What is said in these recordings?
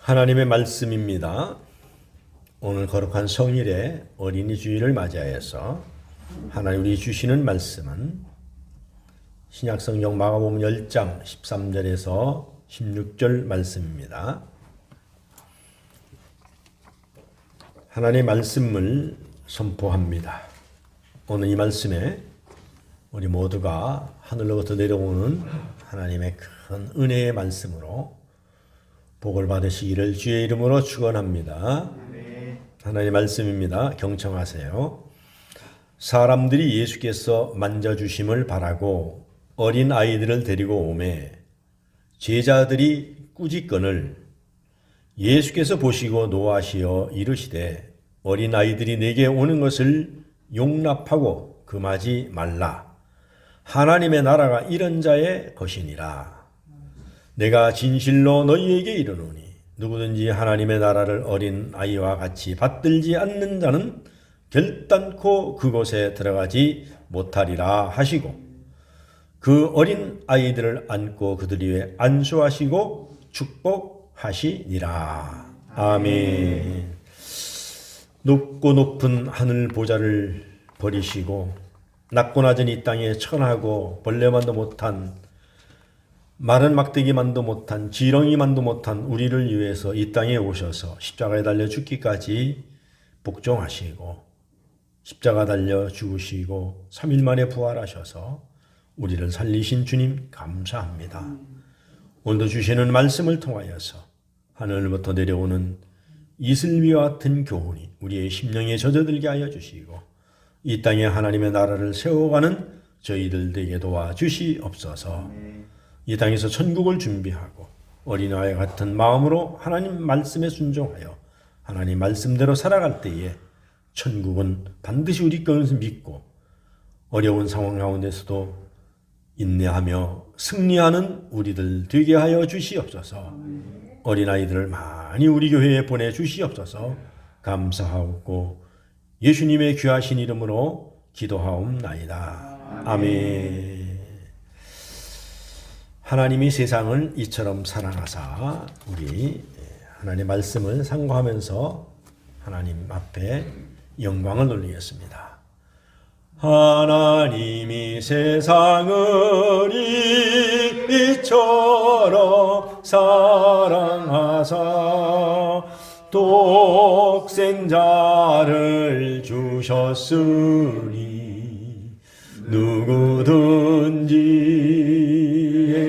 하나님의 말씀입니다. 오늘 거룩한 성일에 어린이 주일을 맞이하여서 하나님이 주시는 말씀은 신약성경 마가복음 10장 13절에서 16절 말씀입니다. 하나님의 말씀을 선포합니다. 오늘 이 말씀에 우리 모두가 하늘로부터 내려오는 하나님의 큰 은혜의 말씀으로 복을 받으시기를 주의 이름으로 축원합니다. 하나님의 말씀입니다. 경청하세요. 사람들이 예수께서 만져주심을 바라고 어린 아이들을 데리고 오매 제자들이 꾸짖건을 예수께서 보시고 노하시어 이르시되 어린 아이들이 내게 오는 것을 용납하고 금하지 말라. 하나님의 나라가 이런 자의 것이니라. 내가 진실로 너희에게 이르노니 누구든지 하나님의 나라를 어린 아이와 같이 받들지 않는 자는 결단코 그곳에 들어가지 못하리라 하시고 그 어린 아이들을 안고 그들 위에 안수하시고 축복하시니라. 아멘. 높고 높은 하늘 보좌를 버리시고 낮고 낮은 이 땅에 천하고 벌레만도 못한 마른 막대기만도 못한 지렁이만도 못한 우리를 위해서 이 땅에 오셔서 십자가에 달려 죽기까지 복종하시고 십자가 달려 죽으시고 3일 만에 부활하셔서 우리를 살리신 주님 감사합니다. 오늘도 주시는 말씀을 통하여서 하늘부터 내려오는 이슬비와 같은 교훈이 우리의 심령에 젖어들게 하여 주시고 이 땅에 하나님의 나라를 세워가는 저희들 되게 도와주시옵소서. 이 땅에서 천국을 준비하고 어린아이 같은 마음으로 하나님 말씀에 순종하여 하나님 말씀대로 살아갈 때에 천국은 반드시 우리 것을 믿고 어려운 상황 가운데서도 인내하며 승리하는 우리들 되게 하여 주시옵소서. 어린아이들을 많이 우리 교회에 보내주시옵소서. 감사하고 예수님의 귀하신 이름으로 기도하옵나이다. 아멘. 하나님이 세상을 이처럼 사랑하사 우리 하나님의 말씀을 상고하면서 하나님 앞에 영광을 돌리겠습니다. 하나님이 세상을 이처럼 사랑하사 독생자를 주셨으니 누구든지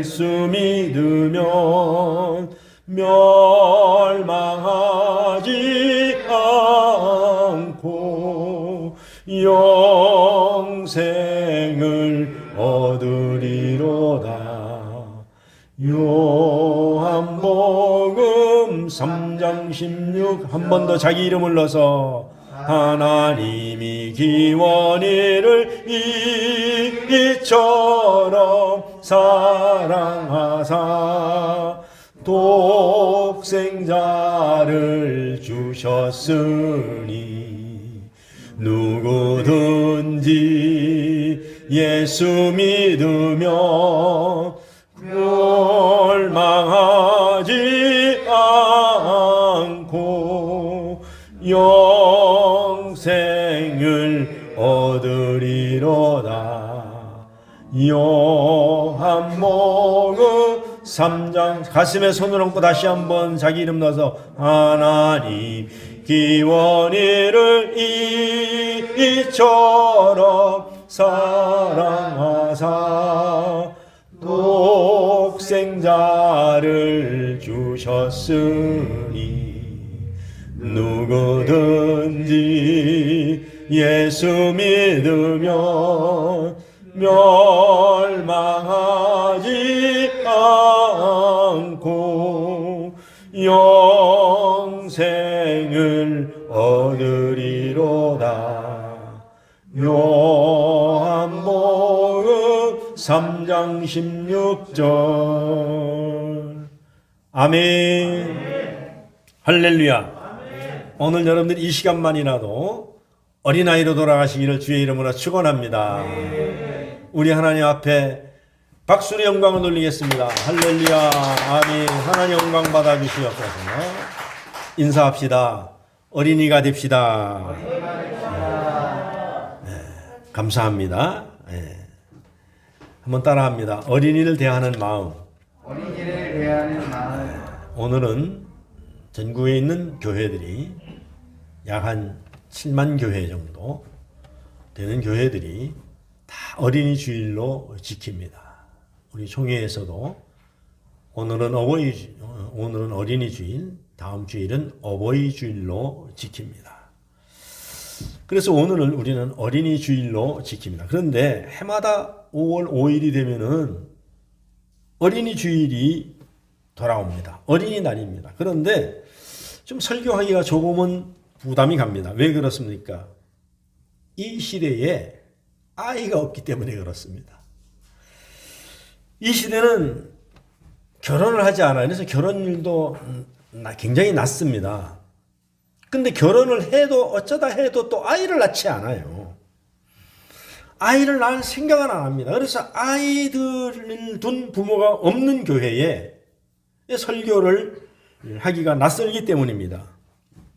예수 믿으면 멸망하지 않고 영생을 얻으리로다. 요한복음 3장 16 한 번 더 자기 이름을 넣어서 하나님이 기원이를 이처럼 사랑하사 독생자를 주셨으니 누구든지 예수 믿으면 멸망하지 않고 영생을 얻으리로다. 요한복음 3장 가슴에 손을 얹고 다시 한번 자기 이름 넣어서 하나님 기원이를 이처럼 사랑하사 독생자를 주셨으니 누구든지 예수 믿으면 멸망하지 않고 영생을 얻으리로다. 요한복음 3장 16절. 아멘. 할렐루야. 오늘 여러분들 이 시간만이라도 어린아이로 돌아가시기를 주의 이름으로 축원합니다. 우리 하나님 앞에 박수로 영광을 돌리겠습니다. 할렐루야. 아멘. 하나님 영광 받아주시옵소서. 인사합시다. 어린이가 됩시다. 네, 감사합니다. 네. 한번 따라합니다. 어린이를 대하는 마음. 어린이를 대하는 마음. 오늘은 전국에 있는 교회들이 약 한 7만 교회 정도 되는 교회들이 다 어린이 주일로 지킵니다. 우리 총회에서도 오늘은 어린이 주일, 다음 주일은 어버이 주일로 지킵니다. 그래서 오늘을 우리는 어린이 주일로 지킵니다. 그런데 해마다 5월 5일이 되면은 어린이 주일이 돌아옵니다. 어린이날입니다. 그런데 좀 설교하기가 조금은 부담이 갑니다. 왜 그렇습니까? 이 시대에 아이가 없기 때문에 그렇습니다. 이 시대는 결혼을 하지 않아요. 그래서 결혼율도 굉장히 낮습니다. 근데 결혼을 해도 어쩌다 해도 또 아이를 낳지 않아요. 아이를 낳을 생각은 안 합니다. 그래서 아이들을 둔 부모가 없는 교회에 설교를 하기가 낯설기 때문입니다.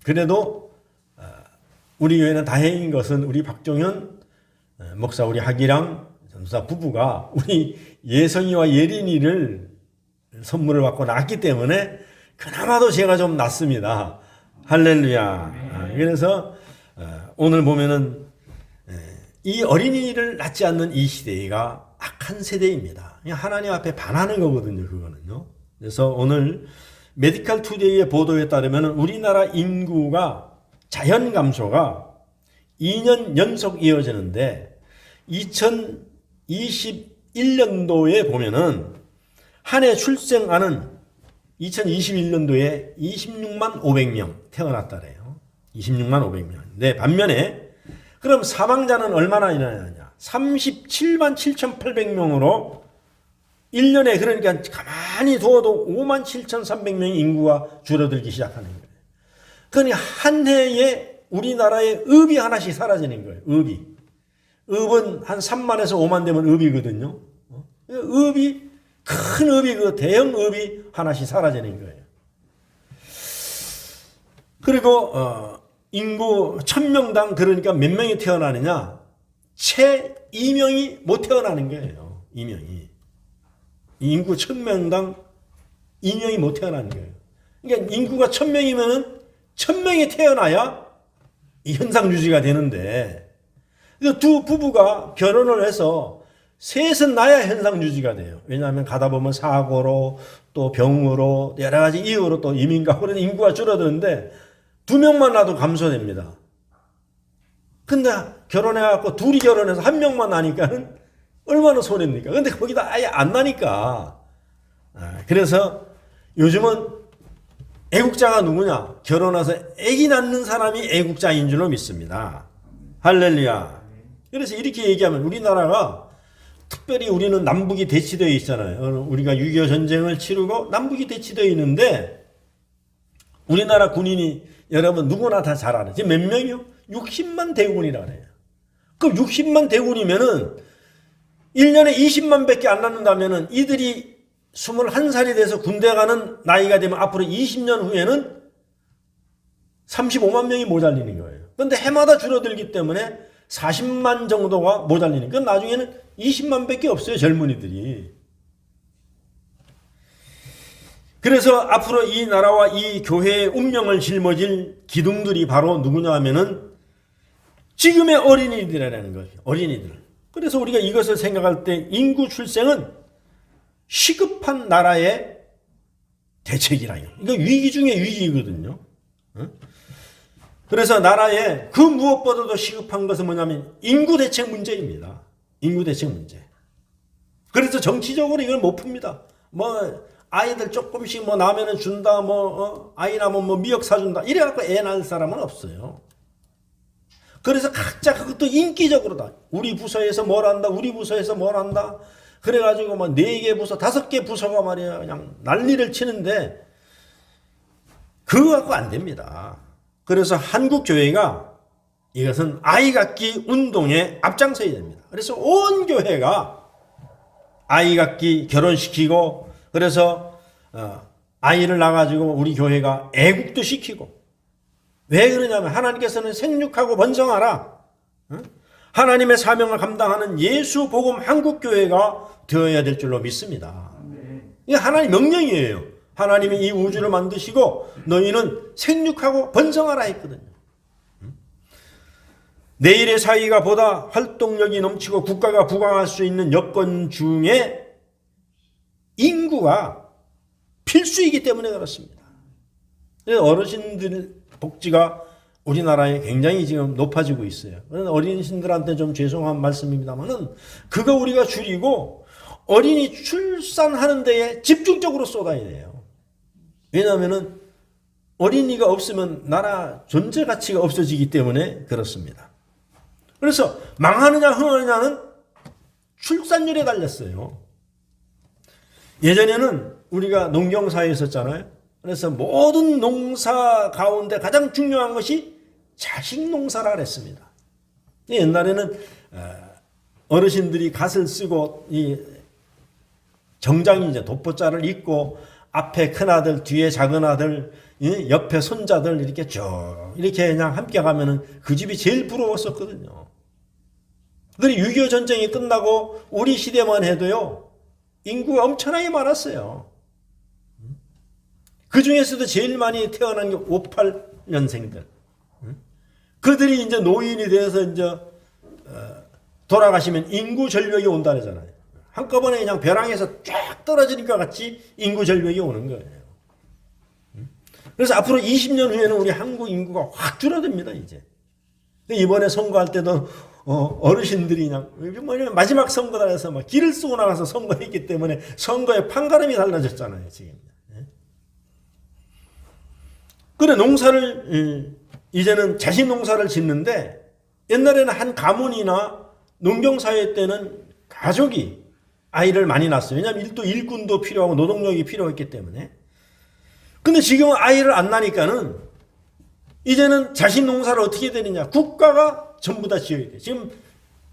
그래도 우리 교회는 다행인 것은 우리 박종현 목사, 우리 하기랑 전사 부부가 우리 예성이와 예린이를 선물을 받고 낳았기 때문에 그나마도 제가 좀 낫습니다. 할렐루야. 그래서 오늘 보면은 이 어린이를 낳지 않는 이 시대가 악한 세대입니다. 그냥 하나님 앞에 반하는 거거든요. 그거는요. 그래서 오늘 메디컬 투데이의 보도에 따르면 우리나라 인구가 자연 감소가 2년 연속 이어지는데 2021년도에 보면은 한 해 출생아는 2021년도에 26만 500명 태어났다래요. 26만 500명. 네, 반면에 그럼 사망자는 얼마나 일어나냐? 37만 7,800명으로 1년에 그러니까 가만히 두어도 5만 7,300명의 인구가 줄어들기 시작하는 거예요. 그러니까 한 해에 우리나라에 읍이 하나씩 사라지는 거예요. 읍은 한 3만에서 5만 되면 읍이거든요. 읍이 큰 읍이 그 대형 읍이 하나씩 사라지는 거예요. 그리고 인구 1000명당 그러니까 몇 명이 태어나느냐? 채 2명이 못 태어나는 거예요. 2명이. 인구 1000명당 2명이 못 태어나는 거예요. 그러니까 인구가 1000명이면은 1000명이 태어나야 이 현상 유지가 되는데 두 부부가 결혼을 해서 셋은 나야 현상 유지가 돼요. 왜냐하면 가다 보면 사고로 또 병으로 여러 가지 이유로 또 이민 가고 그런 인구가 줄어드는데 2명만 나도 감소됩니다. 근데 결혼해갖고 둘이 결혼해서 1명만 나니까는 얼마나 손해입니까? 근데 거기다 아예 안 나니까. 그래서 요즘은 애국자가 누구냐? 결혼해서 아기 낳는 사람이 애국자인 줄로 믿습니다. 할렐루야. 그래서 이렇게 얘기하면 우리나라가 특별히 우리는 남북이 대치되어 있잖아요. 우리가 6.25 전쟁을 치르고 남북이 대치되어 있는데 우리나라 군인이 여러분 누구나 다 잘 알아요. 지금 몇 명이요? 60만 대군이라 그래요. 그럼 60만 대군이면은 1년에 20만 밖에 안 낳는다면은 이들이 21살이 돼서 군대 가는 나이가 되면 앞으로 20년 후에는 35만 명이 모자리는 거예요. 그런데 해마다 줄어들기 때문에 40만 정도가 모자리는 거예요. 나중에는 20만 밖에 없어요. 젊은이들이. 그래서 앞으로 이 나라와 이 교회의 운명을 짊어질 기둥들이 바로 누구냐 하면은 지금의 어린이들이라는 거죠. 어린이들. 그래서 우리가 이것을 생각할 때 인구 출생은 시급한 나라의 대책이라요. 이거 위기 중에 위기거든요. 그래서 나라에 그 무엇보다도 시급한 것은 뭐냐면 인구 대책 문제입니다. 인구 대책 문제. 그래서 정치적으로 이걸 못 풉니다. 뭐 아이들 조금씩 뭐 나면은 준다, 아이 나면 뭐 미역 사준다. 이래갖고 애 낳을 사람은 없어요. 그래서 각자 그것도 인기적으로다. 우리 부서에서 뭘 한다, 우리 부서에서 뭘 한다. 그래가지고 뭐 4개 부서, 5개 부서가 말이야 그냥 난리를 치는데 그거 갖고 안 됩니다. 그래서 한국 교회가 이것은 아이 갖기 운동에 앞장서야 됩니다. 그래서 온 교회가 아이 갖기 결혼시키고 그래서 아이를 낳아가지고 우리 교회가 애국도 시키고 왜 그러냐면 하나님께서는 생육하고 번성하라. 하나님의 사명을 감당하는 예수 복음 한국 교회가 되어야 될 줄로 믿습니다. 이게 하나님 명령이에요. 하나님이 이 우주를 만드시고 너희는 생육하고 번성하라 했거든요. 내일의 사회가 보다 활동력이 넘치고 국가가 부강할 수 있는 여건 중에 인구가 필수이기 때문에 그렇습니다. 어르신들 복지가 우리나라에 굉장히 지금 높아지고 있어요. 어린이신들한테 좀 죄송한 말씀입니다만은 그거 우리가 줄이고 어린이 출산하는 데에 집중적으로 쏟아야 돼요. 왜냐하면은 어린이가 없으면 나라 존재 가치가 없어지기 때문에 그렇습니다. 그래서 망하느냐 흥하느냐는 출산율에 달렸어요. 예전에는 우리가 농경사회에 있었잖아요. 그래서 모든 농사 가운데 가장 중요한 것이 자식 농사라 그랬습니다. 옛날에는 어르신들이 갓을 쓰고 이 정장이 이제 돋보자를 입고 앞에 큰아들, 뒤에 작은아들, 옆에 손자들 이렇게 쭉 이렇게 그냥 함께 가면은 그 집이 제일 부러웠었거든요. 그들이 6.25 전쟁이 끝나고 우리 시대만 해도요, 인구가 엄청나게 많았어요. 그 중에서도 제일 많이 태어난 게 58년생들. 그들이 이제 노인이 돼서 이제 돌아가시면 인구 절벽이 온다 그러잖아요. 한꺼번에 그냥 벼랑에서 쫙 떨어지니까 같이 인구 절벽이 오는 거예요. 그래서 앞으로 20년 후에는 우리 한국 인구가 확 줄어듭니다, 이제. 이번에 선거할 때도 어르신들이 그냥 마지막 선거다 해서 막 길을 쓰고 나가서 선거했기 때문에 선거의 판가름이 달라졌잖아요, 지금. 그래, 농사를, 이제는 자식 농사를 짓는데 옛날에는 한 가문이나 농경사회 때는 가족이 아이를 많이 낳았어요. 왜냐하면 또 일꾼도 필요하고 노동력이 필요했기 때문에. 근데 지금은 아이를 안 낳으니까는 이제는 자식 농사를 어떻게 되느냐. 국가가 전부 다 지어야 돼. 지금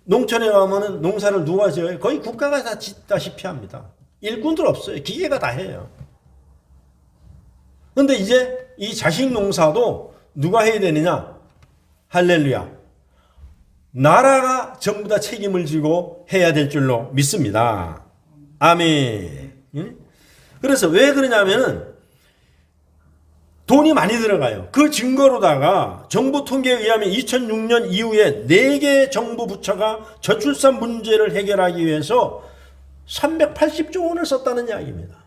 농촌에 가면은 농사를 누가 지어요? 거의 국가가 다 짓다시피 합니다. 일꾼들 없어요. 기계가 다 해요. 근데 이제 이 자식 농사도 누가 해야 되느냐? 할렐루야. 나라가 전부 다 책임을 지고 해야 될 줄로 믿습니다. 아멘. 그래서 왜 그러냐면은 돈이 많이 들어가요. 그 증거로다가 정부 통계에 의하면 2006년 이후에 4개 정부 부처가 저출산 문제를 해결하기 위해서 380조 원을 썼다는 이야기입니다.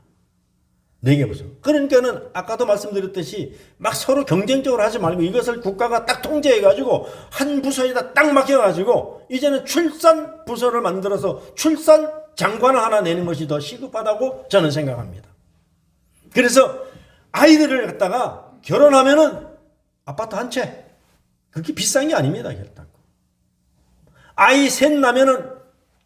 4개 부서. 그러니까는 아까도 말씀드렸듯이 막 서로 경쟁적으로 하지 말고 이것을 국가가 딱 통제해가지고 한 부서에다 딱 맡겨가지고 이제는 출산 부서를 만들어서 출산 장관을 하나 내는 것이 더 시급하다고 저는 생각합니다. 그래서 아이들을 갖다가 결혼하면은 아파트 한 채. 그렇게 비싼 게 아닙니다, 결단. 아이 셋 나면은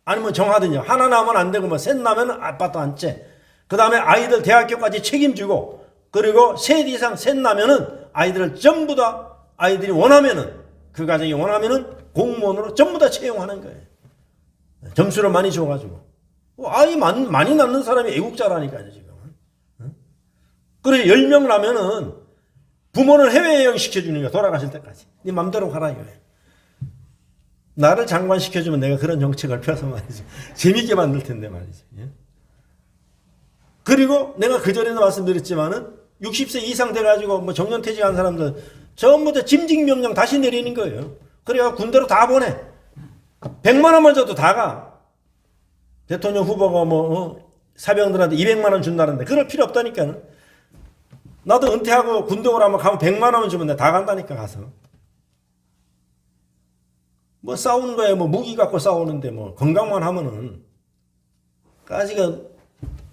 아니면 정하든지 하나 나면 안 되고 뭐 셋 나면은 아파트 한 채. 그 다음에 아이들 대학교까지 책임지고 그리고 셋 이상 셋 나면은 아이들을 전부 다 아이들이 원하면은 그 가정이 원하면은 공무원으로 전부 다 채용하는 거예요. 점수를 많이 줘가지고. 아이 많이 낳는 사람이 애국자라니까요, 지금. 그래 10명 나면은 부모를 해외여행 시켜주는 거야. 돌아가실 때까지. 네 맘대로 가라 이거예요. 나를 장관 시켜주면 내가 그런 정책을 펴서 말이지. 재밌게 만들 텐데 말이지. 그리고 내가 그전에도 말씀드렸지만은 60세 이상 돼가지고 뭐 정년퇴직한 사람들 전부 다 짐직명령 다시 내리는 거예요. 그래야 군대로 다 보내. 100만 원만 줘도 다 가. 대통령 후보가 뭐 사병들한테 200만 원 준다는데 그럴 필요 없다니까는. 나도 은퇴하고 군대 오라면 가면 100만 원 주면 내가 다 간다니까 가서. 뭐 싸우는 거야. 뭐 무기 갖고 싸우는데 뭐 건강만 하면은. 까지가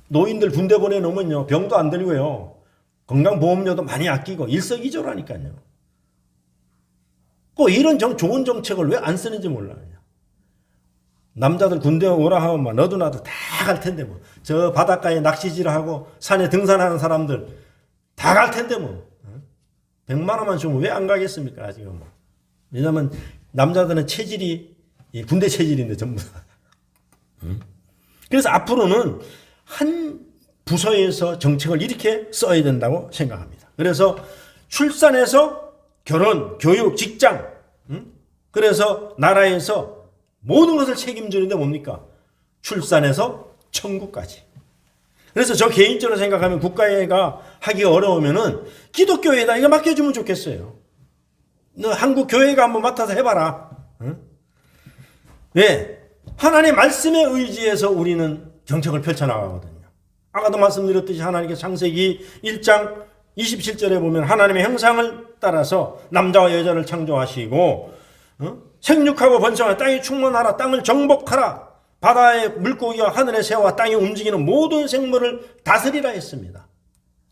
노인들 군대 보내놓으면요. 병도 안 들고요. 건강보험료도 많이 아끼고 일석이조라니까요. 꼭 이런 좋은 정책을 왜 안 쓰는지 몰라요. 남자들 군대 오라 하면 막 너도 나도 다 갈 텐데 뭐. 저 바닷가에 낚시질하고 산에 등산하는 사람들 다 갈 텐데 뭐. 100만 원만 주면 왜 안 가겠습니까? 지금 뭐. 왜냐면 남자들은 체질이 군대 체질인데 전부 다. 그래서 앞으로는 한 부서에서 정책을 이렇게 써야 된다고 생각합니다. 그래서 출산에서 결혼, 교육, 직장, 그래서 나라에서 모든 것을 책임지는데 뭡니까? 출산에서 천국까지. 그래서 저 개인적으로 생각하면 국가가 하기 어려우면은 기독교회에다 이거 맡겨주면 좋겠어요. 너 한국 교회가 한번 맡아서 해봐라. 응? 왜? 하나님의 말씀에 의지해서 우리는 정책을 펼쳐나가거든요. 아까도 말씀드렸듯이 하나님께서 창세기 1장 27절에 보면 하나님의 형상을 따라서 남자와 여자를 창조하시고 생육하고 번성하여 땅이 충만하라, 땅을 정복하라, 바다의 물고기와 하늘의 새와 땅에 움직이는 모든 생물을 다스리라 했습니다.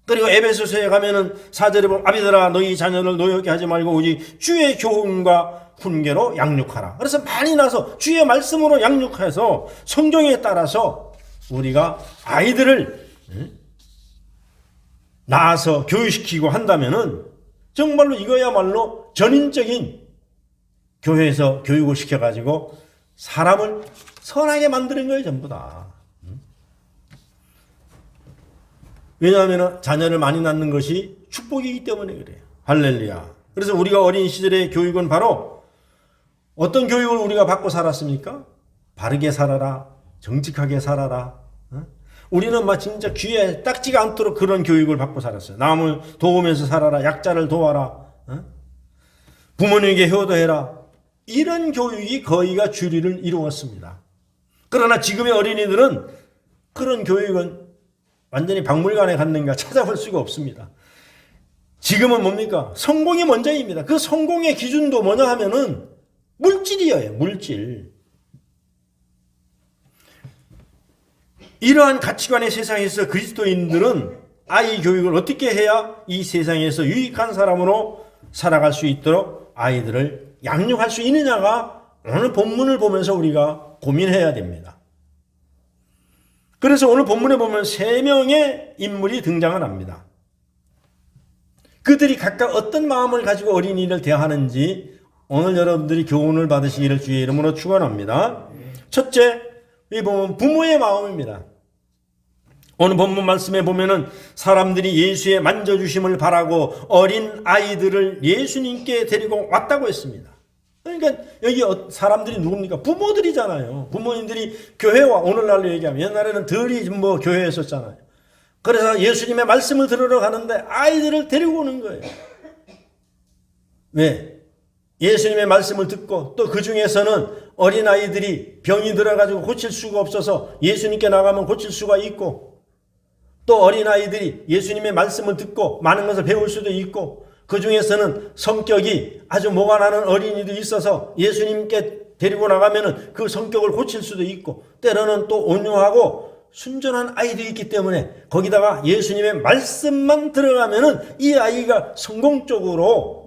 그리고 에베소서에 가면은 4절에 보면 아비들아 너희 자녀를 노엽게 하지 말고 오직 주의 교훈과 훈계로 양육하라. 그래서 많이 나서 주의 말씀으로 양육해서 성경에 따라서 우리가 아이들을 낳아서 교육시키고 한다면은 정말로 이거야말로 전인적인 교회에서 교육을 시켜가지고 사람을 선하게 만드는 거예요, 전부 다. 왜냐하면 자녀를 많이 낳는 것이 축복이기 때문에 그래요. 할렐루야. 그래서 우리가 어린 시절의 교육은 바로 어떤 교육을 우리가 받고 살았습니까? 바르게 살아라, 정직하게 살아라. 우리는 막 진짜 귀에 딱지가 않도록 그런 교육을 받고 살았어요. 남을 도우면서 살아라, 약자를 도와라, 부모님에게 효도해라. 이런 교육이 거의가 주류를 이루었습니다. 그러나 지금의 어린이들은 그런 교육은 완전히 박물관에 갔는가 찾아볼 수가 없습니다. 지금은 뭡니까? 성공이 먼저입니다. 그 성공의 기준도 뭐냐 하면은 물질이에요. 물질. 이러한 가치관의 세상에서 그리스도인들은 아이 교육을 어떻게 해야 이 세상에서 유익한 사람으로 살아갈 수 있도록 아이들을 양육할 수 있느냐가 오늘 본문을 보면서 우리가 고민해야 됩니다. 그래서 오늘 본문에 보면 3명의 인물이 등장을 합니다. 그들이 각각 어떤 마음을 가지고 어린이를 대하는지 오늘 여러분들이 교훈을 받으시기를 주의 이름으로 축원합니다. 첫째, 여기 보면 부모의 마음입니다. 오늘 본문 말씀에 보면은 사람들이 예수의 만져주심을 바라고 어린 아이들을 예수님께 데리고 왔다고 했습니다. 그러니까 여기 사람들이 누굽니까? 부모들이잖아요. 부모님들이 교회와 오늘날로 얘기하면 옛날에는 덜이 뭐 교회에 있었잖아요. 그래서 예수님의 말씀을 들으러 가는데 아이들을 데리고 오는 거예요. 왜? 예수님의 말씀을 듣고 또 그 중에서는 어린아이들이 병이 들어가지고 고칠 수가 없어서 예수님께 나가면 고칠 수가 있고 또 어린아이들이 예수님의 말씀을 듣고 많은 것을 배울 수도 있고 그 중에서는 성격이 아주 모가 나는 어린이도 있어서 예수님께 데리고 나가면은 그 성격을 고칠 수도 있고 때로는 또 온유하고 순전한 아이도 있기 때문에 거기다가 예수님의 말씀만 들어가면은 이 아이가 성공적으로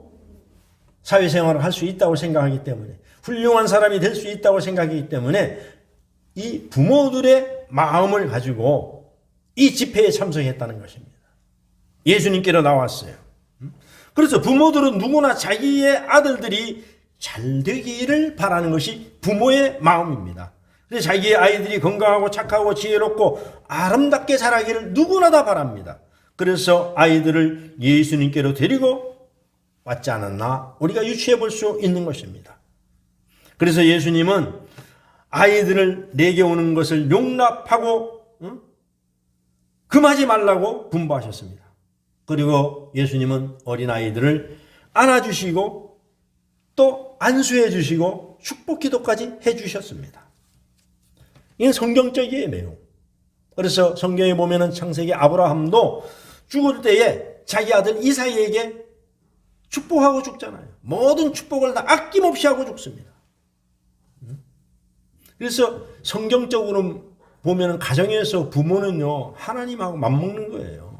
사회생활을 할 수 있다고 생각하기 때문에 훌륭한 사람이 될 수 있다고 생각하기 때문에 이 부모들의 마음을 가지고 이 집회에 참석했다는 것입니다. 예수님께로 나왔어요. 그래서 부모들은 누구나 자기의 아들들이 잘 되기를 바라는 것이 부모의 마음입니다. 그래서 자기의 아이들이 건강하고 착하고 지혜롭고 아름답게 자라기를 누구나 다 바랍니다. 그래서 아이들을 예수님께로 데리고 왔지 않았나 우리가 유추해 볼 수 있는 것입니다. 그래서 예수님은 아이들을 내게 오는 것을 용납하고 금하지 말라고 분부하셨습니다. 그리고 예수님은 어린아이들을 안아주시고 또 안수해 주시고 축복 기도까지 해주셨습니다. 이건 성경적이에요, 매우. 그래서 성경에 보면은 창세기 아브라함도 죽을 때에 자기 아들 이삭에게 축복하고 죽잖아요. 모든 축복을 다 아낌없이 하고 죽습니다. 그래서 성경적으로 보면은 가정에서 부모는요, 하나님하고 맞먹는 거예요.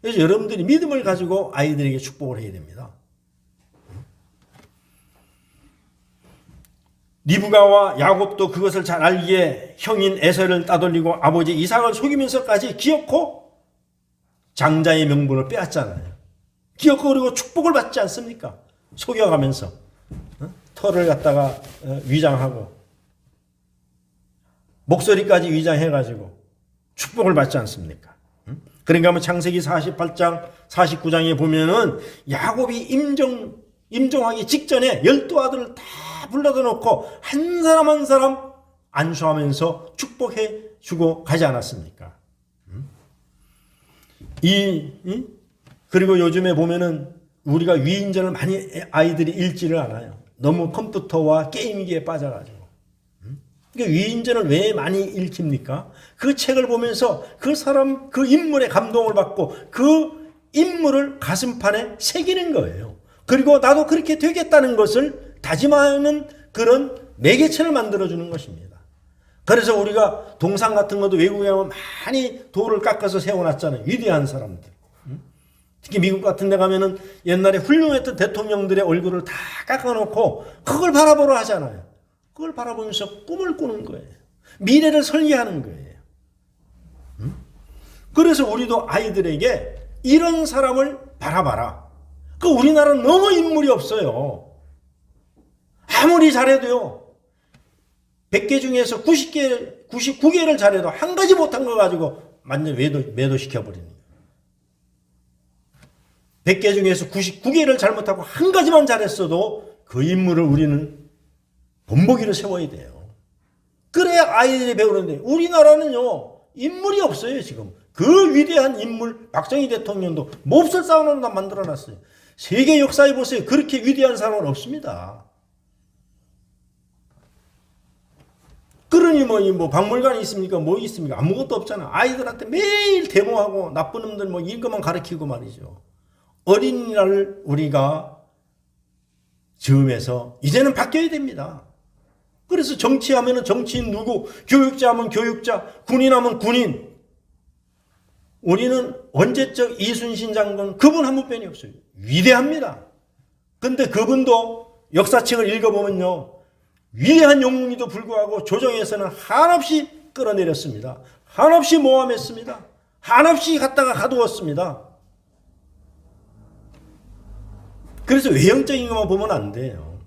그래서 여러분들이 믿음을 가지고 아이들에게 축복을 해야 됩니다. 리브가와 야곱도 그것을 잘 알기에 형인 에서를 따돌리고 아버지 이삭을 속이면서까지 기어코 장자의 명분을 빼앗잖아요. 기어코 그리고 축복을 받지 않습니까? 속여가면서 털을 갖다가 위장하고 목소리까지 위장해가지고 축복을 받지 않습니까? 그러니까 뭐 창세기 48장, 49장에 보면은 야곱이 임종하기 직전에 12아들을 다 불러다 놓고 한 사람 한 사람 안수하면서 축복해 주고 가지 않았습니까? 그리고 요즘에 보면은 우리가 위인전을 많이 아이들이 읽지를 않아요. 너무 컴퓨터와 게임기에 빠져가지고. 그러니까 위인전을 왜 많이 읽힙니까? 그 책을 보면서 그 사람, 그 인물의 감동을 받고 그 인물을 가슴판에 새기는 거예요. 그리고 나도 그렇게 되겠다는 것을 다짐하는 그런 매개체를 만들어주는 것입니다. 그래서 우리가 동상 같은 것도 외국에 가면 많이 돌을 깎아서 세워놨잖아요. 위대한 사람들. 특히 미국 같은 데 가면은 옛날에 훌륭했던 대통령들의 얼굴을 다 깎아놓고 그걸 바라보러 하잖아요. 그걸 바라보면서 꿈을 꾸는 거예요. 미래를 설계하는 거예요. 그래서 우리도 아이들에게 이런 사람을 바라봐라. 그 우리나라는 너무 인물이 없어요. 아무리 잘해도요. 100개 중에서 99개를 잘해도 한 가지 못한 거 가지고 완전 매도시켜버리는 거예요. 100개 중에서 99개를 잘못하고 한 가지만 잘했어도 그 인물을 우리는 본보기로 세워야 돼요. 그래야 아이들이 배우는데 우리나라는요. 인물이 없어요 지금. 그 위대한 인물 박정희 대통령도 몹쓸 싸움을 다 만들어놨어요. 세계 역사에 보세요. 그렇게 위대한 사람은 없습니다. 그러니 뭐 박물관이 있습니까? 뭐 있습니까? 아무것도 없잖아. 아이들한테 매일 데모하고 나쁜 놈들 뭐 이것만 가르치고 말이죠. 어린이날을 우리가 즈음해서 이제는 바뀌어야 됩니다. 그래서 정치하면 정치인 누구, 교육자 하면 교육자, 군인 하면 군인. 우리는 원제적 이순신 장군 그분 한 분뿐이 없어요. 위대합니다. 근데 그분도 역사책을 읽어보면요. 위대한 영웅에도 불구하고 조정에서는 한없이 끌어내렸습니다. 한없이 모함했습니다. 한없이 갖다가 가두었습니다. 그래서 외형적인 것만 보면 안 돼요.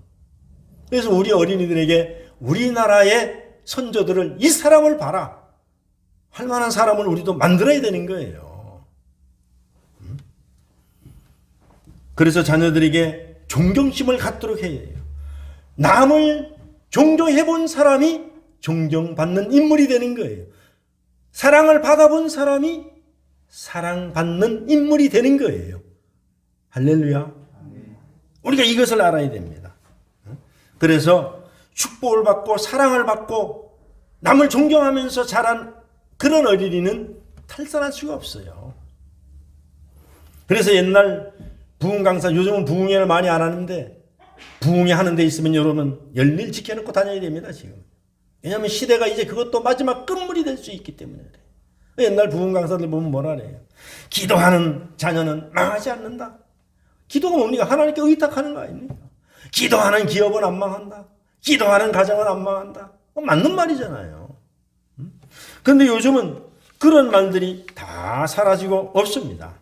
그래서 우리 어린이들에게 우리나라의 선조들을 이 사람을 봐라. 할 만한 사람을 우리도 만들어야 되는 거예요. 그래서 자녀들에게 존경심을 갖도록 해야 해요. 남을 존경해본 사람이 존경받는 인물이 되는 거예요. 사랑을 받아본 사람이 사랑받는 인물이 되는 거예요. 할렐루야. 우리가 이것을 알아야 됩니다. 그래서 축복을 받고 사랑을 받고 남을 존경하면서 자란 그런 어린이는 탈선할 수가 없어요. 그래서 옛날 부흥 강사, 요즘은 부흥회를 많이 안 하는데 부흥회 하는 데 있으면 여러분 열일 지켜놓고 다녀야 됩니다. 지금. 왜냐하면 시대가 이제 그것도 마지막 끝물이 될 수 있기 때문에 그래요. 옛날 부흥 강사들 보면 뭐라 그래요. 기도하는 자녀는 망하지 않는다. 기도가 뭡니까? 하나님께 의탁하는 거 아닙니까? 기도하는 기업은 안 망한다. 기도하는 가정은 안 망한다. 맞는 말이잖아요. 그런데 요즘은 그런 말들이 다 사라지고 없습니다.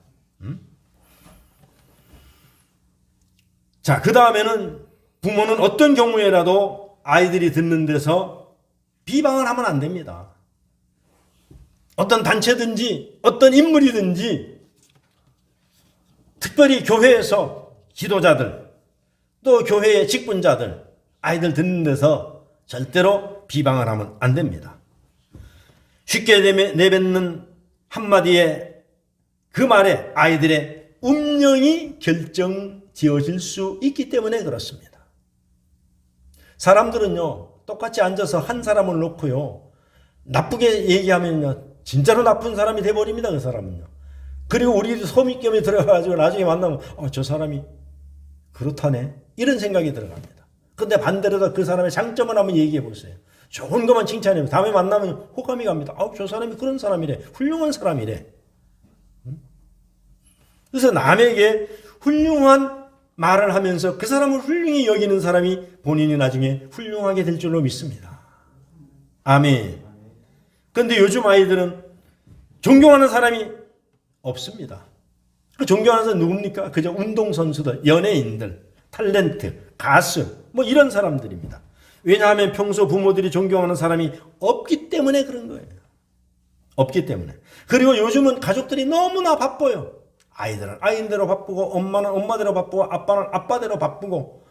자, 그 다음에는 부모는 어떤 경우에라도 아이들이 듣는 데서 비방을 하면 안 됩니다. 어떤 단체든지 어떤 인물이든지 특별히 교회에서 지도자들 또 교회의 직분자들 아이들 듣는 데서 절대로 비방을 하면 안 됩니다. 쉽게 내뱉는 한마디에 그 말에 아이들의 운명이 결정지어질 수 있기 때문에 그렇습니다. 사람들은요 똑같이 앉아서 한 사람을 놓고요 나쁘게 얘기하면요 진짜로 나쁜 사람이 돼버립니다. 그 사람은요. 그리고 우리도 소미겸이 들어가가지고 나중에 만나면 저 사람이 그렇다네 이런 생각이 들어갑니다. 근데 반대로 그 사람의 장점을 한번 얘기해 보세요. 좋은 것만 칭찬해요. 다음에 만나면 호감이 갑니다. 저 사람이 그런 사람이래. 훌륭한 사람이래. 그래서 남에게 훌륭한 말을 하면서 그 사람을 훌륭히 여기는 사람이 본인이 나중에 훌륭하게 될 줄로 믿습니다. 아멘. 그런데 요즘 아이들은 존경하는 사람이 없습니다. 그 존경하는 사람 누굽니까? 그저 운동선수들, 연예인들, 탤런트, 가수 뭐 이런 사람들입니다. 왜냐하면 평소 부모들이 존경하는 사람이 없기 때문에 그런 거예요. 없기 때문에. 그리고 요즘은 가족들이 너무나 바빠요. 아이들은 아이대로 바쁘고 엄마는 엄마대로 바쁘고 아빠는 아빠대로 바쁘고,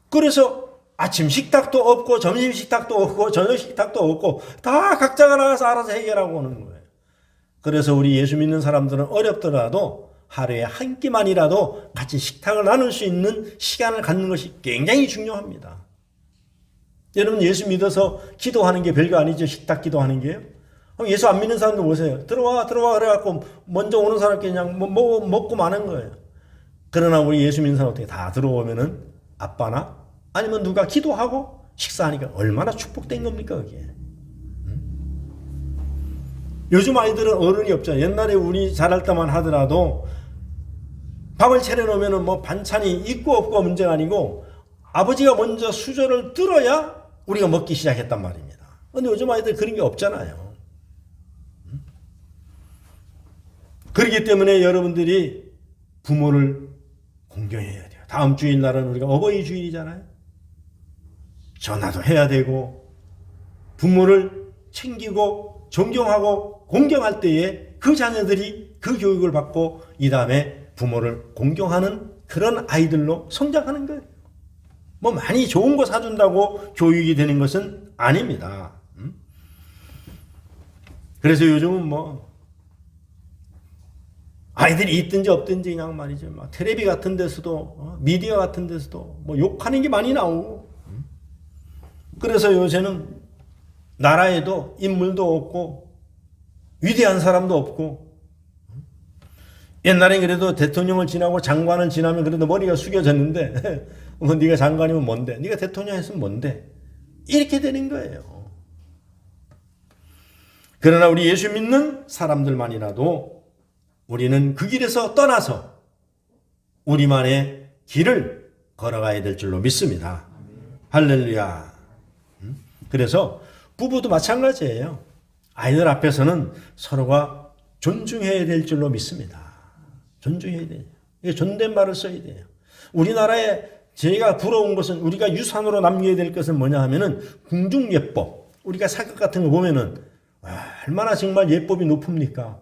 그래서 아침 식탁도 없고 점심 식탁도 없고 저녁 식탁도 없고 다 각자가 나가서 알아서 해결하고 오는 거예요. 그래서 우리 예수 믿는 사람들은 어렵더라도 하루에 한 끼만이라도 같이 식탁을 나눌 수 있는 시간을 갖는 것이 굉장히 중요합니다. 여러분, 예수 믿어서 기도하는 게 별거 아니죠. 식탁 기도하는 게요. 예수 안 믿는 사람들 보세요. 들어와 그래갖고 먼저 오는 사람께 그냥 먹고 마는 거예요. 그러나 우리 예수 믿는 사람 어떻게 다 들어오면은 아빠나 아니면 누가 기도하고 식사하니까 얼마나 축복된 겁니까 그게. 요즘 아이들은 어른이 없잖아요. 옛날에 우리 자랄 때만 하더라도 밥을 차려놓으면 뭐 반찬이 있고 없고 문제가 아니고 아버지가 먼저 수저를 들어야 우리가 먹기 시작했단 말입니다. 그런데 요즘 아이들 그런 게 없잖아요. 그렇기 때문에 여러분들이 부모를 공경해야 돼요. 다음 주일날은 우리가 어버이 주일이잖아요. 전화도 해야 되고 부모를 챙기고 존경하고 공경할 때에 그 자녀들이 그 교육을 받고 이 다음에 부모를 공경하는 그런 아이들로 성장하는 거예요. 뭐 많이 좋은 거 사준다고 교육이 되는 것은 아닙니다. 그래서 요즘은 뭐 아이들이 있든지 없든지 그냥 말이죠. 막 텔레비 같은 데서도 미디어 같은 데서도 뭐 욕하는 게 많이 나오고, 그래서 요새는 나라에도 인물도 없고 위대한 사람도 없고, 옛날엔 그래도 대통령을 지나고 장관을 지나면 그래도 머리가 숙여졌는데 네가 장관이면 뭔데? 네가 대통령 했으면 뭔데? 이렇게 되는 거예요. 그러나 우리 예수 믿는 사람들만이라도 우리는 그 길에서 떠나서 우리만의 길을 걸어가야 될 줄로 믿습니다. 할렐루야. 그래서 부부도 마찬가지예요. 아이들 앞에서는 서로가 존중해야 될 줄로 믿습니다. 존중해야 돼요. 이게 존댓말을 써야 돼요. 우리나라에 제가 부러운 것은, 우리가 유산으로 남겨야 될 것은 뭐냐 하면은 궁중예법. 우리가 사극 같은 거 보면은 얼마나 정말 예법이 높습니까?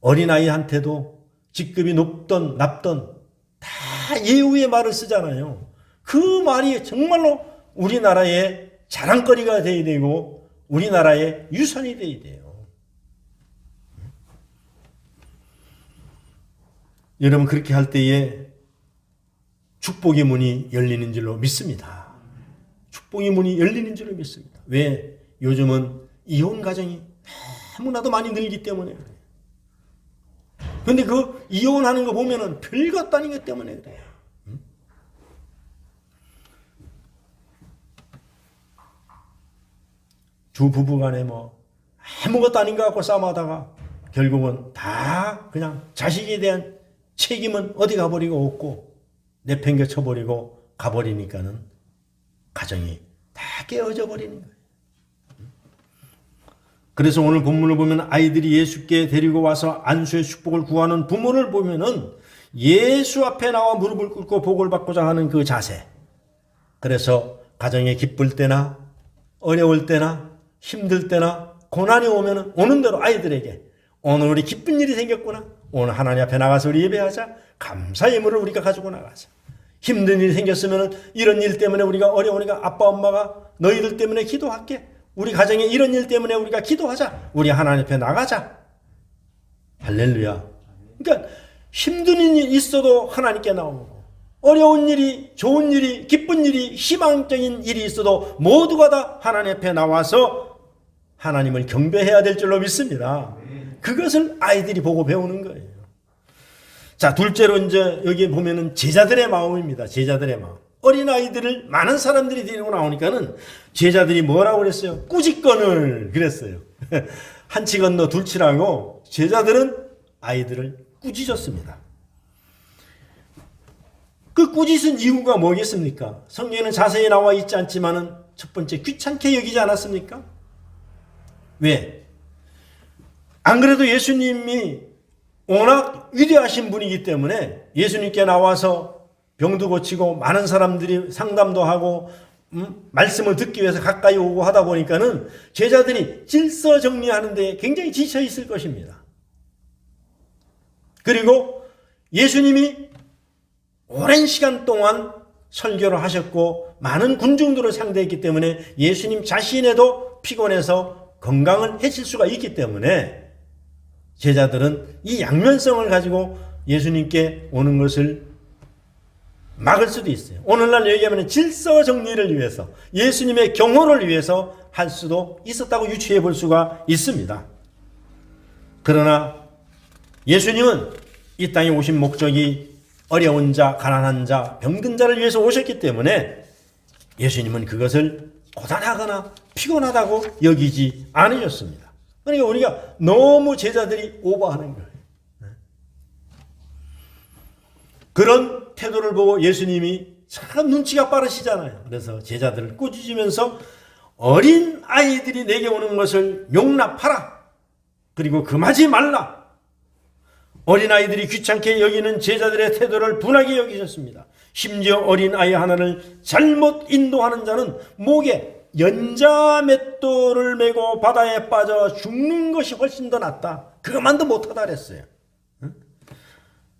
어린아이한테도 직급이 높던 낮던 다 예우의 말을 쓰잖아요. 그 말이 정말로 우리나라의 자랑거리가 돼야 되고 우리나라의 유산이 돼야 돼요. 여러분, 그렇게 할 때에 축복의 문이 열리는 줄로 믿습니다. 축복의 문이 열리는 줄로 믿습니다. 왜? 요즘은 이혼 가정이 너무나도 많이 늘기 때문에 그래요. 근데 그 이혼하는 거 보면은 별것도 아닌 것 때문에 그래요. 두 부부 간에 뭐 아무것도 아닌 것 같고 싸움하다가 결국은 다 그냥 자식에 대한 책임은 어디 가버리고 없고 내팽겨 쳐버리고 가버리니까는 가정이 다 깨어져 버리는 거예요. 그래서 오늘 본문을 보면 아이들이 예수께 데리고 와서 안수의 축복을 구하는 부모를 보면은 예수 앞에 나와 무릎을 꿇고 복을 받고자 하는 그 자세. 그래서 가정에 기쁠 때나 어려울 때나 힘들 때나 고난이 오면은 오는 대로 아이들에게 오늘 우리 기쁜 일이 생겼구나. 오늘 하나님 앞에 나가서 우리 예배하자. 감사 예물을 우리가 가지고 나가자. 힘든 일이 생겼으면은 이런 일 때문에 우리가 어려우니까 아빠 엄마가 너희들 때문에 기도할게. 우리 가정에 이런 일 때문에 우리가 기도하자. 우리 하나님 앞에 나가자. 할렐루야. 그러니까 힘든 일이 있어도 하나님께 나오고 어려운 일이, 좋은 일이, 기쁜 일이, 희망적인 일이 있어도 모두가 다 하나님 앞에 나와서 하나님을 경배해야 될 줄로 믿습니다. 그것을 아이들이 보고 배우는 거예요. 자, 둘째로 이제 여기 보면은 제자들의 마음입니다. 제자들의 마음. 어린아이들을 많은 사람들이 데리고 나오니까는 제자들이 뭐라고 그랬어요? 꾸짖건을 그랬어요. 한치 건너 둘치라고 제자들은 아이들을 꾸짖었습니다. 그 꾸짖은 이유가 뭐겠습니까? 성경에는 자세히 나와 있지 않지만은 첫 번째 귀찮게 여기지 않았습니까? 왜? 안 그래도 예수님이 워낙 위대하신 분이기 때문에 예수님께 나와서 병도 고치고 많은 사람들이 상담도 하고 말씀을 듣기 위해서 가까이 오고 하다 보니까는 제자들이 질서 정리하는 데 굉장히 지쳐 있을 것입니다. 그리고 예수님이 오랜 시간 동안 설교를 하셨고 많은 군중들을 상대했기 때문에 예수님 자신에도 피곤해서 건강을 해칠 수가 있기 때문에 제자들은 이 양면성을 가지고 예수님께 오는 것을 막을 수도 있어요. 오늘날 얘기하면 질서 정리를 위해서, 예수님의 경호를 위해서 할 수도 있었다고 유추해 볼 수가 있습니다. 그러나 예수님은 이 땅에 오신 목적이 어려운 자, 가난한 자, 병든 자를 위해서 오셨기 때문에 예수님은 그것을 고단하거나 피곤하다고 여기지 않으셨습니다. 그러니까 우리가 너무 제자들이 오버하는 거예요. 그런 태도를 보고 예수님이 참 눈치가 빠르시잖아요. 그래서 제자들을 꾸짖으면서 어린 아이들이 내게 오는 것을 용납하라. 그리고 금하지 말라. 어린아이들이 귀찮게 여기는 제자들의 태도를 분하게 여기셨습니다. 심지어 어린아이 하나를 잘못 인도하는 자는 목에 연자맷돌을 메고 바다에 빠져 죽는 것이 훨씬 더 낫다. 그것만도 못하다 그랬어요.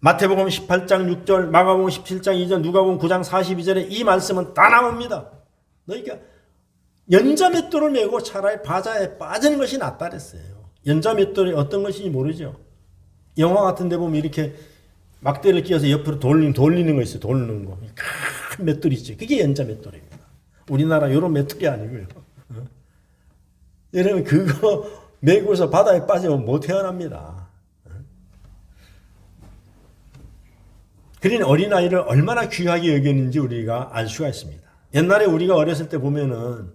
마태복음 18장 6절, 마가복음 17장 2절, 누가복음 9장 42절에 이 말씀은 다 나옵니다. 그러니까 연자맷돌을 메고 차라리 바다에 빠지는 것이 낫다 그랬어요. 연자맷돌이 어떤 것인지 모르죠. 영화 같은 데 보면 이렇게 막대를 끼워서 옆으로 돌리는 거 있어요. 돌리는 거. 큰 맷돌 있죠. 그게 연자맷돌입니다. 우리나라 이런 맷돌이 아니고요. 여러분 그거 메고서 바다에 빠지면 못 태어납니다. 그러니 어린아이를 얼마나 귀하게 여겼는지 우리가 알 수가 있습니다. 옛날에 우리가 어렸을 때 보면은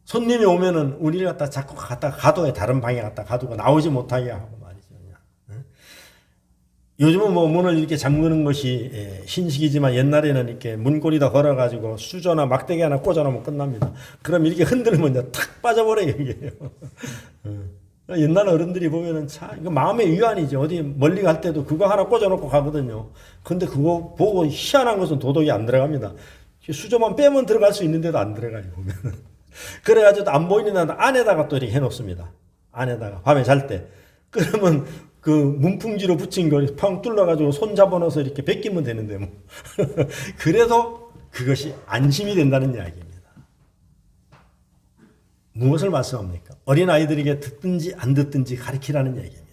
손님이 오면은 우리를 갖다 자꾸 가둬요. 다른 방에 갖다 가두고 나오지 못하게 하고 말이죠. 요즘은 뭐 문을 이렇게 잠그는 것이 신식이지만 옛날에는 이렇게 문고리다 걸어가지고 수저나 막대기 하나 꽂아놓으면 끝납니다. 그럼 이렇게 흔들면 탁 빠져버려요, 이게요. 옛날 어른들이 보면은 참, 이거 마음의 위안이죠. 어디 멀리 갈 때도 그거 하나 꽂아놓고 가거든요. 근데 그거 보고 희한한 것은 도덕이 안 들어갑니다. 수저만 빼면 들어갈 수 있는데도 안 들어가요, 보면. 그래가지고 안 보이는 안에다가 또 이렇게 해놓습니다. 안에다가, 밤에 잘 때. 그러면 그 문풍지로 붙인 거 팡 뚫러가지고 손 잡아넣어서 이렇게 베끼면 되는데 뭐. 그래도 그것이 안심이 된다는 이야기입니다. 무엇을 말씀합니까? 어린아이들에게 듣든지 안 듣든지 가르치라는 얘기입니다.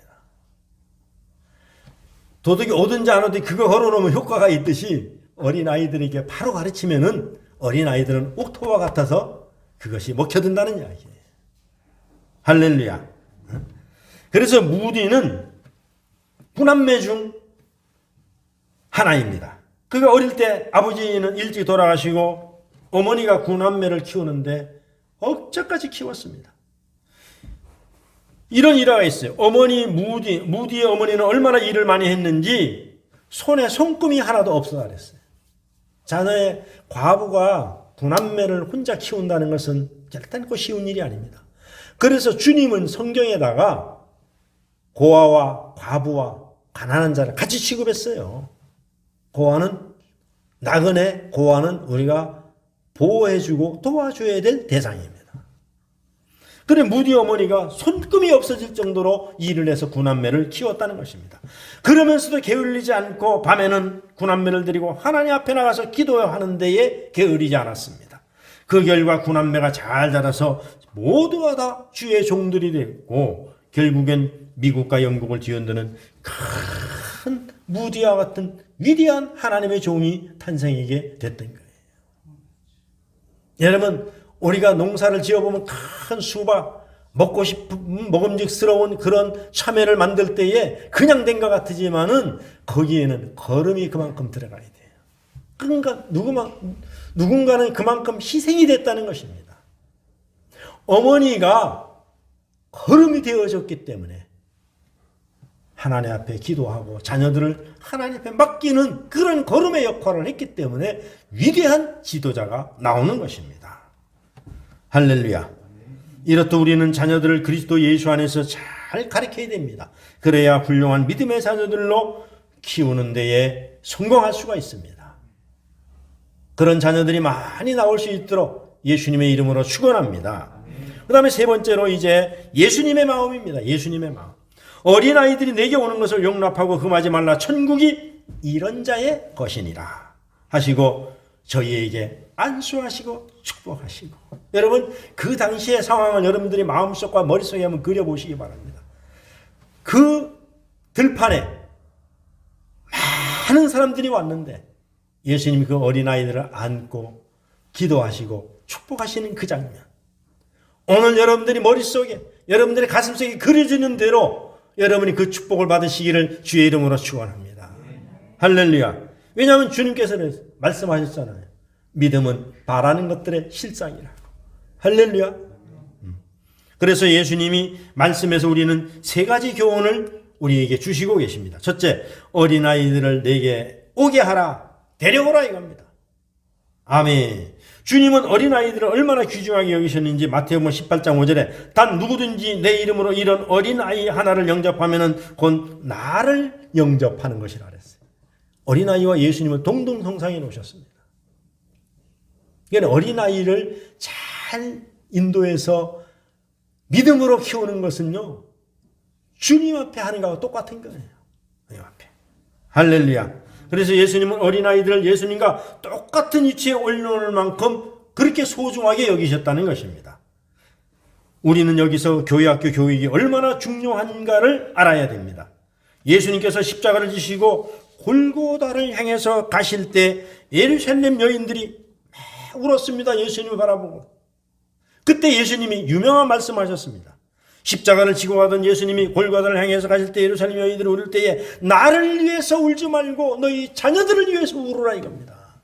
도덕이 오든지 안 오든지 그거 걸어놓으면 효과가 있듯이 어린아이들에게 바로 가르치면은 어린아이들은 옥토와 같아서 그것이 먹혀든다는 이야기예요. 할렐루야. 그래서 무디는 구남매 중 하나입니다. 그가 어릴 때 아버지는 일찍 돌아가시고 어머니가 구남매를 키우는데 억자까지 키웠습니다. 이런 일화가 있어요. 어머니 무디의 어머니는 얼마나 일을 많이 했는지 손에 손금이 하나도 없어다 그랬어요. 자녀의 과부가 구남매를 혼자 키운다는 것은 결단코 쉬운 일이 아닙니다. 그래서 주님은 성경에다가 고아와 과부와 가난한 자를 같이 취급했어요. 고아는 나그네, 고아는 우리가 보호해주고 도와줘야 될 대상입니다. 그래 무디 어머니가 손금이 없어질 정도로 일을 해서 구남매를 키웠다는 것입니다. 그러면서도 게을리지 않고 밤에는 구남매를 데리고 하나님 앞에 나가서 기도하는 데에 게을리지 않았습니다. 그 결과 구남매가 잘 자라서 모두가 다 주의 종들이 됐고 결국엔 미국과 영국을 뒤흔드는 큰 무디와 같은 위대한 하나님의 종이 탄생하게 됐던 거예요. 여러분 우리가 농사를 지어보면 큰 수박 먹고 싶은 먹음직스러운 그런 참외를 만들 때에 그냥 된 것 같지만은 거기에는 거름이 그만큼 들어가야 돼요. 그러니까 누군가는 그만큼 희생이 됐다는 것입니다. 어머니가 거름이 되어졌기 때문에 하나님 앞에 기도하고 자녀들을 하나님 앞에 맡기는 그런 거름의 역할을 했기 때문에 위대한 지도자가 나오는 것입니다. 할렐루야. 이렇듯 우리는 자녀들을 그리스도 예수 안에서 잘 가르쳐야 됩니다. 그래야 훌륭한 믿음의 자녀들로 키우는 데에 성공할 수가 있습니다. 그런 자녀들이 많이 나올 수 있도록 예수님의 이름으로 축원합니다. 그 다음에 세 번째로 이제 예수님의 마음입니다. 예수님의 마음. 어린아이들이 내게 오는 것을 용납하고 금하지 말라. 천국이 이런 자의 것이니라 하시고 저희에게 안수하시고 축복하시고. 여러분 그 당시의 상황을 여러분들이 마음속과 머릿속에 한번 그려보시기 바랍니다. 그 들판에 많은 사람들이 왔는데 예수님이 그 어린아이들을 안고 기도하시고 축복하시는 그 장면. 오늘 여러분들이 머릿속에 여러분들의 가슴속에 그려지는 대로 여러분이 그 축복을 받으시기를 주의 이름으로 축원합니다. 할렐루야. 왜냐하면 주님께서는 말씀하셨잖아요. 믿음은 바라는 것들의 실상이라고. 할렐루야. 그래서 예수님이 말씀에서 우리는 세 가지 교훈을 우리에게 주시고 계십니다. 첫째, 어린아이들을 내게 오게 하라. 데려오라 이겁니다. 아멘. 주님은 어린아이들을 얼마나 귀중하게 여기셨는지 마태복음 18장 5절에 단 누구든지 내 이름으로 이런 어린아이 하나를 영접하면 곧 나를 영접하는 것이라 그랬어요. 어린아이와 예수님을 동등성상해 놓으셨습니다. 그러니까 어린아이를 잘 인도해서 믿음으로 키우는 것은요, 주님 앞에 하는 것과 똑같은 거예요. 주님 앞에. 할렐루야. 그래서 예수님은 어린아이들을 예수님과 똑같은 위치에 올려놓을 만큼 그렇게 소중하게 여기셨다는 것입니다. 우리는 여기서 교회학교 교육이 얼마나 중요한가를 알아야 됩니다. 예수님께서 십자가를 지시고 골고다를 향해서 가실 때 예루살렘 여인들이 울었습니다. 예수님을 바라보고. 그때 예수님이 유명한 말씀하셨습니다. 십자가를 지고 가던 예수님이 골고다를 향해서 가실 때 예루살렘 여인들이 울을 때에 나를 위해서 울지 말고 너희 자녀들을 위해서 울으라 이겁니다.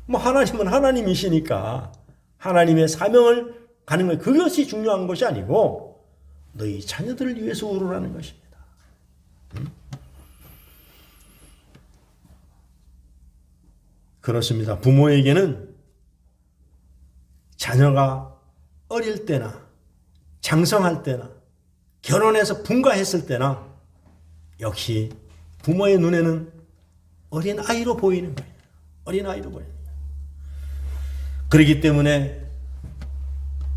뭐 하나님은 하나님이시니까 하나님의 사명을 가는 것, 그것이 중요한 것이 아니고 너희 자녀들을 위해서 울으라는 것입니다. 그렇습니다. 부모에게는 자녀가 어릴 때나 장성할 때나 결혼해서 분가했을 때나 역시 부모의 눈에는 어린 아이로 보이는 거예요. 어린 아이로 보이는 거예요. 그렇기 때문에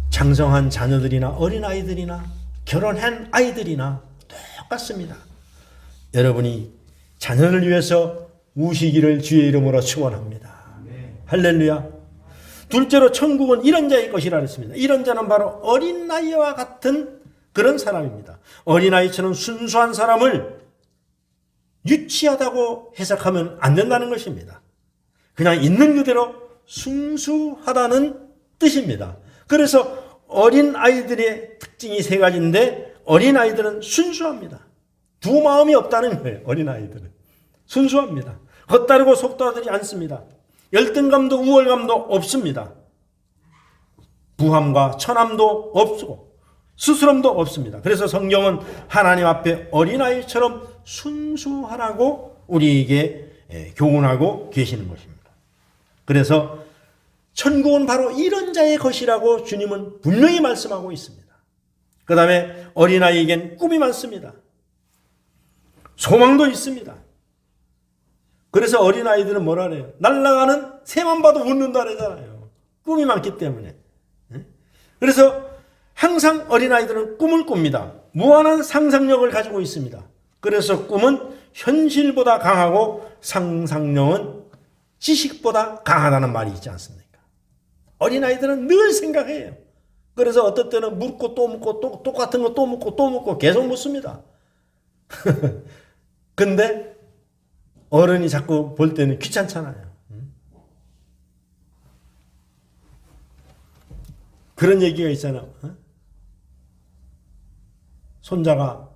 장성한 자녀들이나 어린 아이들이나 결혼한 아이들이나 똑같습니다. 여러분이 자녀를 위해서 우시기를 주의 이름으로 축원합니다. 할렐루야. 둘째로 천국은 이런 자의 것이라 했습니다. 이런 자는 바로 어린아이와 같은 그런 사람입니다. 어린아이처럼 순수한 사람을 유치하다고 해석하면 안 된다는 것입니다. 그냥 있는 그대로 순수하다는 뜻입니다. 그래서 어린아이들의 특징이 세 가지인데 어린아이들은 순수합니다. 두 마음이 없다는 거예요. 어린아이들은 순수합니다. 겉다르고 속다르지 않습니다. 열등감도 우월감도 없습니다. 부함과 천함도 없고 스스럼도 없습니다. 그래서 성경은 하나님 앞에 어린아이처럼 순수하라고 우리에게 교훈하고 계시는 것입니다. 그래서 천국은 바로 이런 자의 것이라고 주님은 분명히 말씀하고 있습니다. 그 다음에 어린아이에겐 꿈이 많습니다. 소망도 있습니다. 그래서 어린아이들은 뭐라 그래요? 날아가는 새만 봐도 웃는다 그러잖아요. 꿈이 많기 때문에. 그래서 항상 어린아이들은 꿈을 꿉니다. 무한한 상상력을 가지고 있습니다. 그래서 꿈은 현실보다 강하고 상상력은 지식보다 강하다는 말이 있지 않습니까? 어린아이들은 늘 생각해요. 그래서 어떨 때는 묻고 또 묻고 또 똑같은 거 또 묻고 또 묻고 계속 묻습니다. 근데 어른이 자꾸 볼 때는 귀찮잖아요. 그런 얘기가 있잖아요. 손자가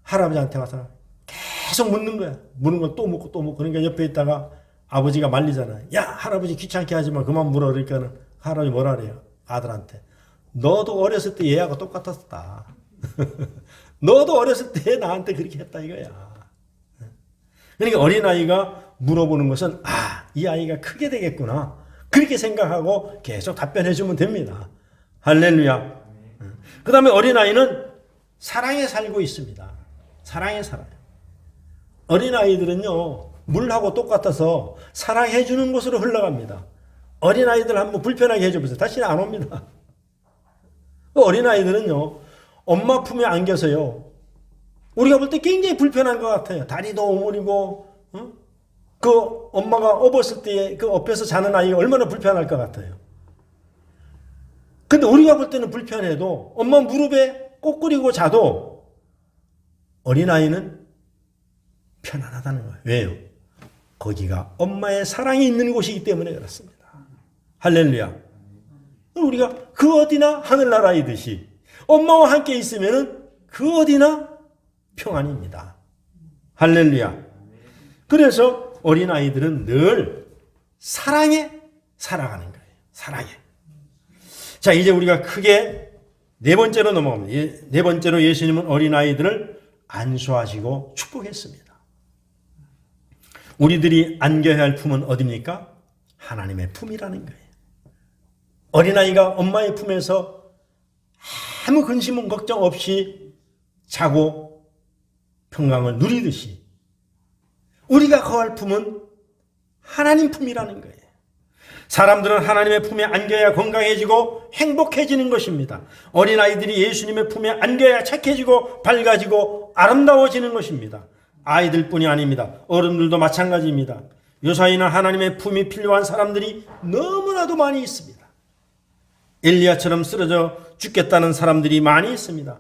할아버지한테 가서 계속 묻는 거야. 묻는 걸 또 묻고 또 묻고. 그러니까 옆에 있다가 아버지가 말리잖아요. 야, 할아버지 귀찮게 하지 마. 그만 물어. 그러니까는 할아버지 뭐라 그래요? 아들한테. 너도 어렸을 때 얘하고 똑같았다. 너도 어렸을 때 나한테 그렇게 했다 이거야. 그러니까 어린아이가 물어보는 것은 이 아이가 크게 되겠구나. 그렇게 생각하고 계속 답변해 주면 됩니다. 할렐루야. 그 다음에 어린아이는 사랑에 살고 있습니다. 사랑에 살아요. 어린아이들은요, 물하고 똑같아서 사랑해 주는 곳으로 흘러갑니다. 어린아이들 한번 불편하게 해줘보세요. 다시는 안 옵니다. 어린아이들은요, 엄마 품에 안겨서요, 우리가 볼 때 굉장히 불편한 것 같아요. 다리도 오므리고, 그 엄마가 업었을 때 그 업혀서 자는 아이가 얼마나 불편할 것 같아요. 근데 우리가 볼 때는 불편해도 엄마 무릎에 꼬꾸리고 자도 어린아이는 편안하다는 거예요. 왜요? 거기가 엄마의 사랑이 있는 곳이기 때문에 그렇습니다. 할렐루야. 우리가 그 어디나 하늘나라이듯이 엄마와 함께 있으면 그 어디나 평안입니다. 할렐루야. 그래서 어린아이들은 늘 사랑에 살아가는 거예요. 사랑에. 자, 이제 우리가 크게 네 번째로 넘어갑니다. 네 번째로 예수님은 어린아이들을 안수하시고 축복했습니다. 우리들이 안겨야 할 품은 어디입니까? 하나님의 품이라는 거예요. 어린아이가 엄마의 품에서 아무 근심 걱정 없이 자고 평강을 누리듯이 우리가 거할 품은 하나님 품이라는 거예요. 사람들은 하나님의 품에 안겨야 건강해지고 행복해지는 것입니다. 어린아이들이 예수님의 품에 안겨야 착해지고 밝아지고 아름다워지는 것입니다. 아이들뿐이 아닙니다. 어른들도 마찬가지입니다. 요사이는 하나님의 품이 필요한 사람들이 너무나도 많이 있습니다. 엘리야처럼 쓰러져 죽겠다는 사람들이 많이 있습니다.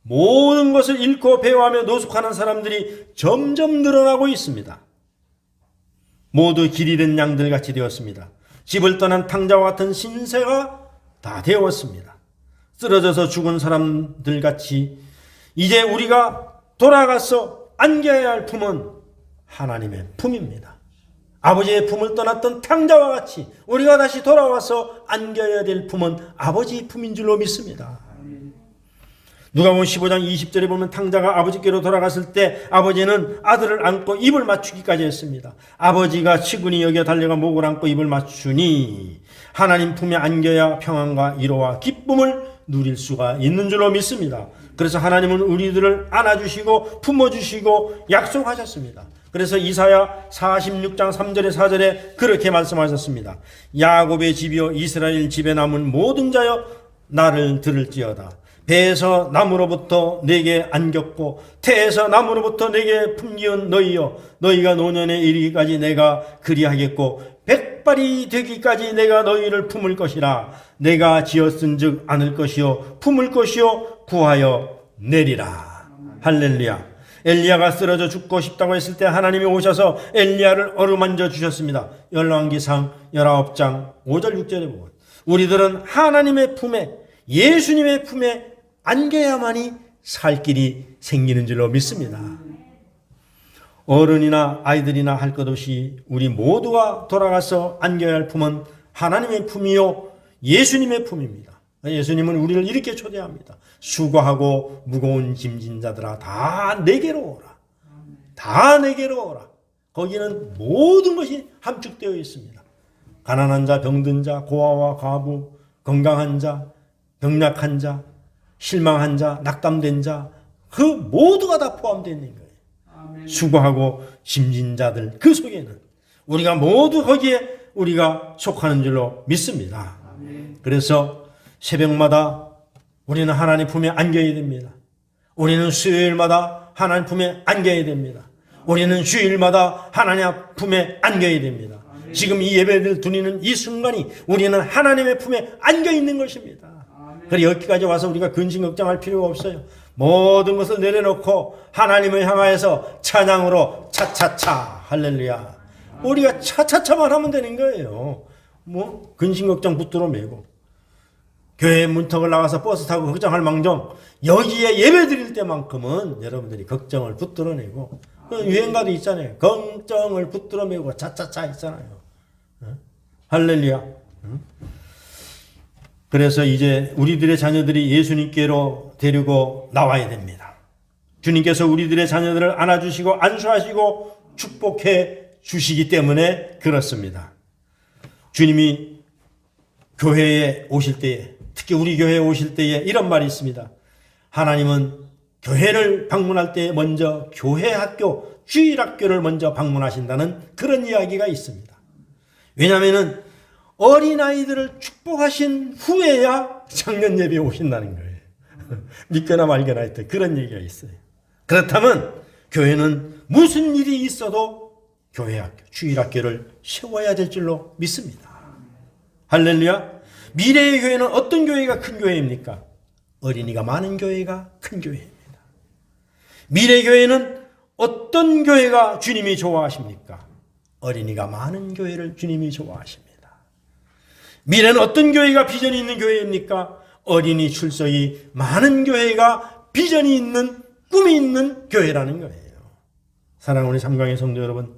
모든 것을 잃고 배워하며 노숙하는 사람들이 점점 늘어나고 있습니다. 모두 길 잃은 양들 같이 되었습니다. 집을 떠난 탕자와 같은 신세가 다 되었습니다. 쓰러져서 죽은 사람들 같이 이제 우리가 돌아가서 안겨야 할 품은 하나님의 품입니다. 아버지의 품을 떠났던 탕자와 같이 우리가 다시 돌아와서 안겨야 될 품은 아버지의 품인 줄로 믿습니다. 누가복음 15장 20절에 보면 탕자가 아버지께로 돌아갔을 때 아버지는 아들을 안고 입을 맞추기까지 했습니다. 아버지가 치근히 여겨 달려가 목을 안고 입을 맞추니 하나님 품에 안겨야 평안과 위로와 기쁨을 누릴 수가 있는 줄로 믿습니다. 그래서 하나님은 우리들을 안아주시고 품어주시고 약속하셨습니다. 그래서 이사야 46장 3절에 4절에 그렇게 말씀하셨습니다. 야곱의 집이여 이스라엘 집에 남은 모든 자여 나를 들을지어다. 배에서 나무로부터 내게 안겼고 태에서 나무로부터 내게 품기운 너희여 너희가 노년에 이르기까지 내가 그리하겠고 백발이 되기까지 내가 너희를 품을 것이라. 내가 지었은즉 안을 것이요 품을 것이요 구하여 내리라. 할렐루야. 엘리야가 쓰러져 죽고 싶다고 했을 때 하나님이 오셔서 엘리야를 어루만져 주셨습니다. 열왕기상 19장 5절 6절에 보면 우리들은 하나님의 품에 예수님의 품에 안겨야만이 살 길이 생기는 줄로 믿습니다. 어른이나 아이들이나 할 것 없이 우리 모두가 돌아가서 안겨야 할 품은 하나님의 품이요 예수님의 품입니다. 예수님은 우리를 이렇게 초대합니다. 수고하고 무거운 짐진 자들아 다 내게로 오라. 다 내게로 오라. 거기는 모든 것이 함축되어 있습니다. 가난한 자, 병든 자, 고아와 과부, 건강한 자, 병약한 자, 실망한 자, 낙담된 자, 그 모두가 다 포함되어 있는 거예요. 아멘. 수고하고 짐진 자들 그 속에는 우리가 모두 거기에 우리가 속하는 줄로 믿습니다. 아멘. 그래서 새벽마다 우리는 하나님 품에 안겨야 됩니다. 우리는 수요일마다 하나님 품에 안겨야 됩니다. 우리는 주일마다 하나님 품에 안겨야 됩니다. 아멘. 지금 이 예배를 드리는 이 순간이 우리는 하나님의 품에 안겨 있는 것입니다. 그래 여기까지 와서 우리가 근심 걱정할 필요가 없어요. 모든 것을 내려놓고 하나님을 향하여서 찬양으로 차차차 할렐루야. 우리가 차차차만 하면 되는 거예요. 뭐 근심 걱정 붙들어 매고 교회 문턱을 나가서 버스 타고 걱정할 망정 여기에 예배 드릴 때만큼은 여러분들이 걱정을 붙들어 내고 유행가도 있잖아요. 걱정을 붙들어 매고 차차차 있잖아요. 할렐루야. 그래서 이제 우리들의 자녀들이 예수님께로 데리고 나와야 됩니다. 주님께서 우리들의 자녀들을 안아주시고 안수하시고 축복해 주시기 때문에 그렇습니다. 주님이 교회에 오실 때에 특히 우리 교회에 오실 때에 이런 말이 있습니다. 하나님은 교회를 방문할 때 먼저 교회 학교 주일학교를 먼저 방문하신다는 그런 이야기가 있습니다. 왜냐하면 어린아이들을 축복하신 후에야 작년 예배에 오신다는 거예요. 믿거나 말거나 했던 그런 얘기가 있어요. 그렇다면 교회는 무슨 일이 있어도 교회학교, 주일학교를 세워야 될 줄로 믿습니다. 할렐루야. 미래의 교회는 어떤 교회가 큰 교회입니까? 어린이가 많은 교회가 큰 교회입니다. 미래 교회는 어떤 교회가 주님이 좋아하십니까? 어린이가 많은 교회를 주님이 좋아하십니다. 미래는 어떤 교회가 비전이 있는 교회입니까? 어린이 출석이 많은 교회가 비전이 있는, 꿈이 있는 교회라는 거예요. 사랑하는 우리 삼강의 성도 여러분,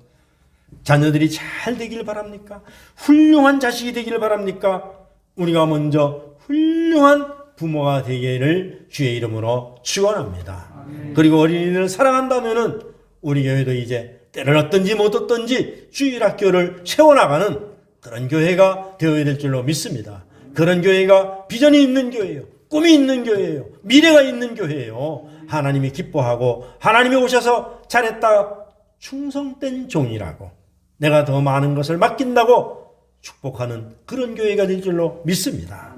자녀들이 잘 되길 바랍니까? 훌륭한 자식이 되길 바랍니까? 우리가 먼저 훌륭한 부모가 되기를 주의 이름으로 축원합니다. 그리고 어린이들을 사랑한다면은 우리 교회도 이제 때를 얻든지 못 얻든지 주일학교를 세워나가는 그런 교회가 되어야 될 줄로 믿습니다. 그런 교회가 비전이 있는 교회예요. 꿈이 있는 교회예요. 미래가 있는 교회예요. 하나님이 기뻐하고 하나님이 오셔서 잘했다, 충성된 종이라고, 내가 더 많은 것을 맡긴다고 축복하는 그런 교회가 될 줄로 믿습니다.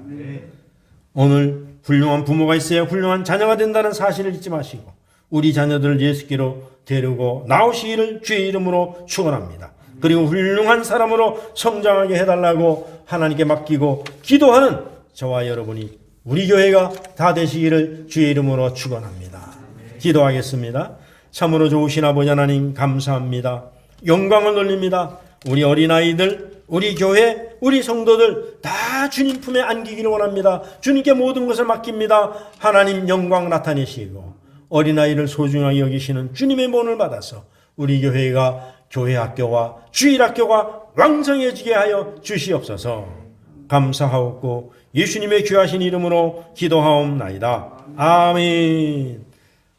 오늘 훌륭한 부모가 있어야 훌륭한 자녀가 된다는 사실을 잊지 마시고 우리 자녀들을 예수께로 데리고 나오시기를 주의 이름으로 축원합니다. 그리고 훌륭한 사람으로 성장하게 해달라고 하나님께 맡기고 기도하는 저와 여러분이 우리 교회가 다 되시기를 주의 이름으로 축원합니다. 기도하겠습니다. 참으로 좋으신 아버지 하나님 감사합니다. 영광을 돌립니다. 우리 어린아이들, 우리 교회, 우리 성도들 다 주님 품에 안기기를 원합니다. 주님께 모든 것을 맡깁니다. 하나님 영광 나타내시고 어린아이를 소중하게 여기시는 주님의 본을 받아서 우리 교회가 교회학교와 주일학교가 왕성해지게 하여 주시옵소서. 감사하옵고 예수님의 귀하신 이름으로 기도하옵나이다. 아멘.